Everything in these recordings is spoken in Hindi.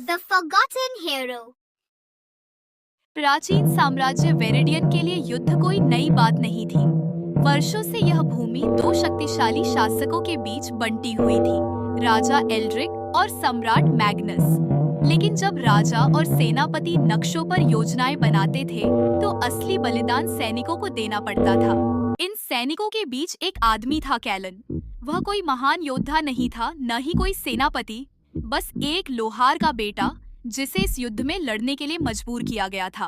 The Forgotten Hero। प्राचीन साम्राज्य वेरिडियन के लिए युद्ध कोई नई बात नहीं थी। वर्षों से यह भूमि दो शक्तिशाली शासकों के बीच बंटी हुई थी, राजा एल्ड्रिक और सम्राट मैग्नस। लेकिन जब राजा और सेनापति नक्शों पर योजनाएं बनाते थे, तो असली बलिदान सैनिकों को देना पड़ता था। इन सैनिकों के बीच एक आदमी था, कैलन। वह कोई महान योद्धा नहीं था, न ही कोई सेनापति, बस एक लोहार का बेटा जिसे इस युद्ध में लड़ने के लिए मजबूर किया गया था।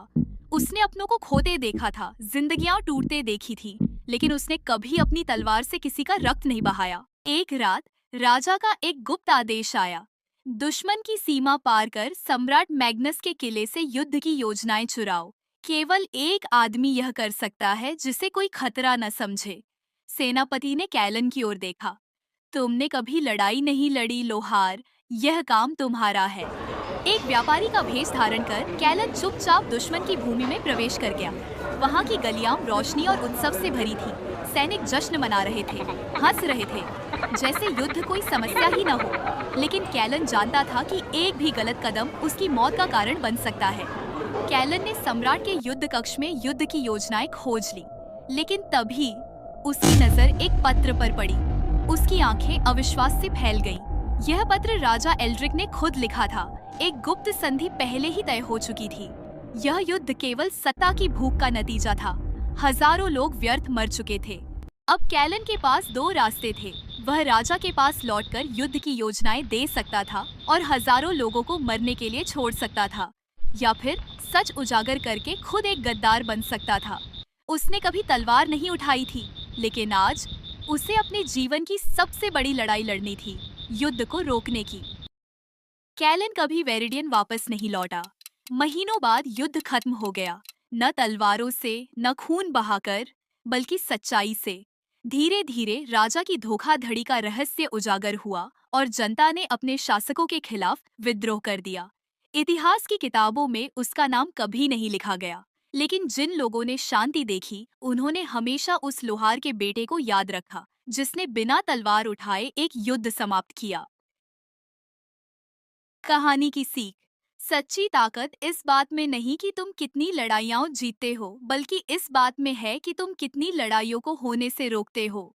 उसने अपनों को खोते देखा था, जिंदगियां टूटते देखी थी, लेकिन उसने कभी अपनी तलवार से किसी का रक्त नहीं बहाया। एक रात राजा का एक गुप्त आदेश आया। दुश्मन की सीमा पार कर सम्राट मैग्नस के किले से युद्ध की योजनाएं चुराओ। केवल एक आदमी यह कर सकता है जिसे कोई खतरा न समझे। सेनापति ने कैलन की ओर देखा। तुमने कभी लड़ाई नहीं लड़ी, लोहार, यह काम तुम्हारा है। एक व्यापारी का भेष धारण कर कैलन चुपचाप दुश्मन की भूमि में प्रवेश कर गया। वहाँ की गलियां रोशनी और उत्सव से भरी थी। सैनिक जश्न मना रहे थे, हंस रहे थे, जैसे युद्ध कोई समस्या ही न हो। लेकिन कैलन जानता था कि एक भी गलत कदम उसकी मौत का कारण बन सकता है। कैलन ने सम्राट के युद्ध कक्ष में युद्ध की योजनाएं खोज ली, लेकिन तभी उसकी नजर एक पत्र पर पड़ी। उसकी आंखें अविश्वास से फैल गईं। यह पत्र राजा एल्ड्रिक ने खुद लिखा था। एक गुप्त संधि पहले ही तय हो चुकी थी। यह युद्ध केवल सत्ता की भूख का नतीजा था। हजारों लोग व्यर्थ मर चुके थे। अब कैलन के पास दो रास्ते थे। वह राजा के पास लौटकर युद्ध की योजनाएं दे सकता था और हजारों लोगों को मरने के लिए छोड़ सकता था, या फिर सच उजागर करके खुद एक गद्दार बन सकता था। उसने कभी तलवार नहीं उठाई थी, लेकिन आज उसे अपने जीवन की सबसे बड़ी लड़ाई लड़नी थी, युद्ध को रोकने की। कैलन कभी वेरिडियन वापस नहीं लौटा। महीनों बाद युद्ध खत्म हो गया, न तलवारों से, न खून बहाकर, बल्कि सच्चाई से। धीरे धीरे राजा की धोखाधड़ी का रहस्य उजागर हुआ और जनता ने अपने शासकों के खिलाफ विद्रोह कर दिया। इतिहास की किताबों में उसका नाम कभी नहीं लिखा गया, लेकिन जिन लोगों ने शांति देखी, उन्होंने हमेशा उस लोहार के बेटे को याद रखा, जिसने बिना तलवार उठाए एक युद्ध समाप्त किया। कहानी की सीख। सच्ची ताकत इस बात में नहीं कि तुम कितनी लड़ाइयाँ जीतते हो, बल्कि इस बात में है कि तुम कितनी लड़ाइयों को होने से रोकते हो।